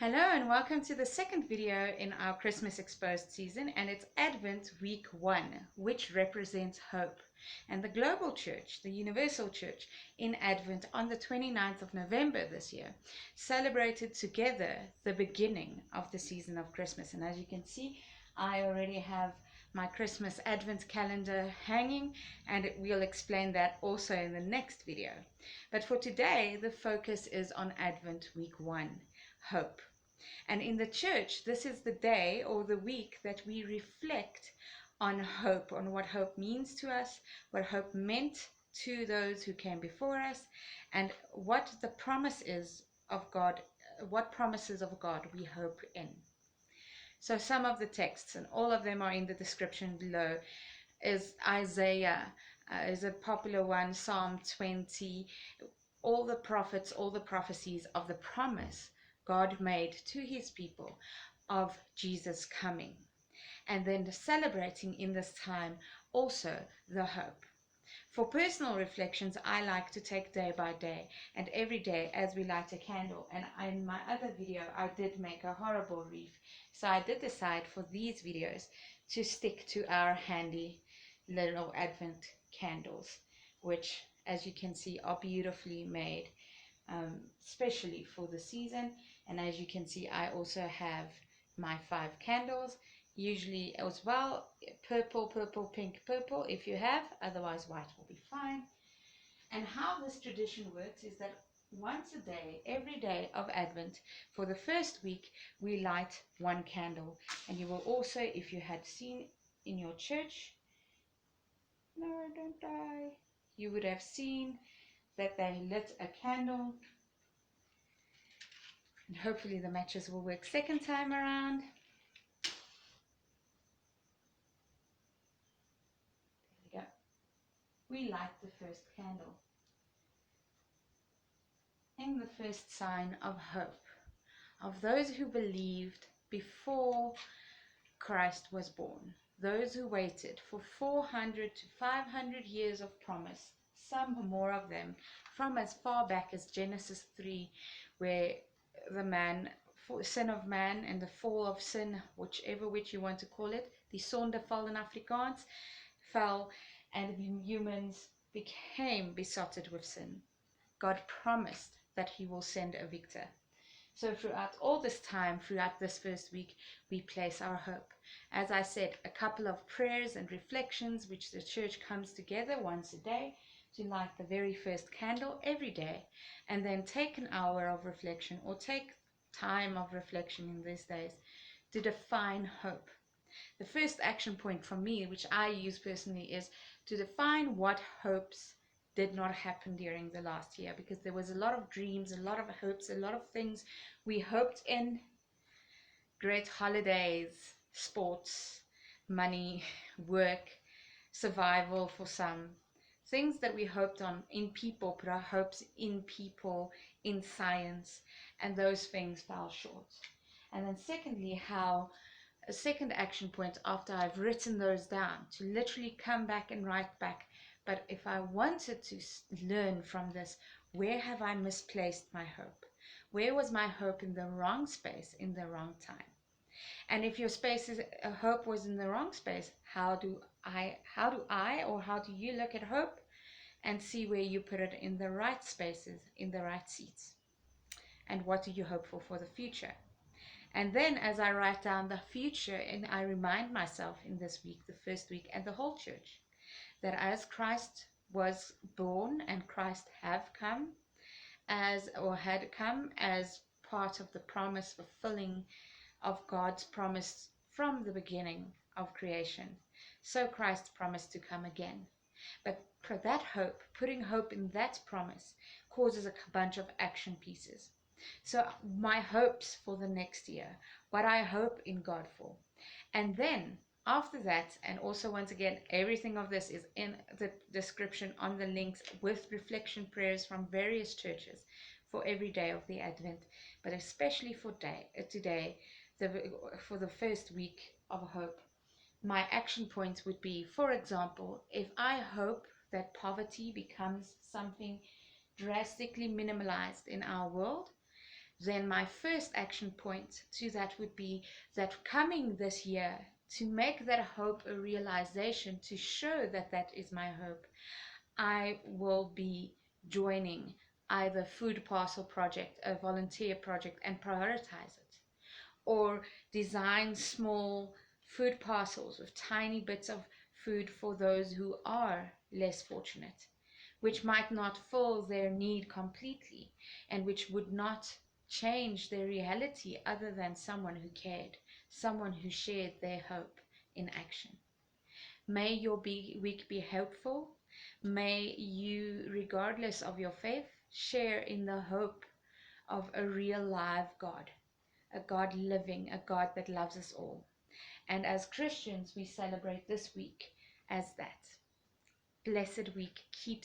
Hello and welcome to the second video in our Christmas Exposed season, and it's Advent Week 1, which represents hope. And the global church, the universal church, in Advent on the 29th of November this year, celebrated together the beginning of the season of Christmas. And as you can see, I already have my Christmas Advent calendar hanging, and we'll explain that also in the next video. But for today, the focus is on Advent Week 1. Hope. And in the church, this is the day or the week that we reflect on hope, on what hope means to us, what hope meant to those who came before us, and what the promise is of God, what promises of God we hope in. So some of the texts, and all of them are in the description below, is Isaiah, is a popular one, Psalm 20, all the prophets, all the prophecies of the promise God made to his people of Jesus coming. And then celebrating in this time also the hope. For personal reflections, I like to take day by day and every day as we light a candle. And in my other video, I did make a horrible wreath. So I did decide for these videos to stick to our handy little Advent candles, which, as you can see, are beautifully made, especially for the season. And as you can see, I also have my 5 candles, usually as well, purple, pink, purple if you have, otherwise white will be fine. And how this tradition works is that once a day, every day of Advent, for the first week, we light 1 candle. And you will also, if you had seen in your church, no, don't die, you would have seen that they lit a candle. And hopefully the matches will work second time around. There we go. We light the first candle in the first sign of hope, of those who believed before Christ was born, those who waited for 400 to 500 years of promise, some more of them, from as far back as Genesis 3, where the sin of man and the fall of sin, whichever which you want to call it, die sondeval in Afrikaans, fell and humans became besotted with sin. God promised that he will send a victor. So throughout all this time, throughout this first week, we place our hope. As I said, a couple of prayers and reflections, which the church comes together once a day to light the very first candle every day, and then take an hour of reflection, or take time of reflection in these days to define hope. The first action point for me, which I use personally, is to define what hopes did not happen during the last year, because there was a lot of dreams, a lot of hopes, a lot of things we hoped in: great holidays, sports, money, work, survival for some, things that we hoped on in people, put our hopes in people, in science, and those things fell short. And then secondly, how a second action point after I've written those down, to literally come back and write back, but if I wanted to learn from this, where have I misplaced my hope? Where was my hope in the wrong space, in the wrong time? And if your hope was in the wrong space, how do you look at hope and see where you put it in the right spaces, in the right seats? And what do you hope for the future? And then as I write down the future, and I remind myself in this week, the first week, and the whole church, that as Christ was born and Christ had come as part of the promise fulfilling of God's promise from the beginning of creation, so Christ promised to come again. But for that hope, putting hope in that promise, causes a bunch of action pieces. So my hopes for the next year, what I hope in God for. And then after that, and also once again, everything of this is in the description on the links, with reflection prayers from various churches for every day of the Advent, but especially for today, for the first week of hope. My action points would be, for example, if I hope that poverty becomes something drastically minimalized in our world, then my first action point to that would be that coming this year, to make that hope a realization, to show that that is my hope, I will be joining either food parcel project, a volunteer project, and prioritize it, or design small food parcels with tiny bits of food for those who are less fortunate, which might not fill their need completely and which would not change their reality other than someone who cared, someone who shared their hope in action. May your week be hopeful. May you, regardless of your faith, share in the hope of a real live God, a God living, a God that loves us all. And as Christians, we celebrate this week as that. Blessed week. Keep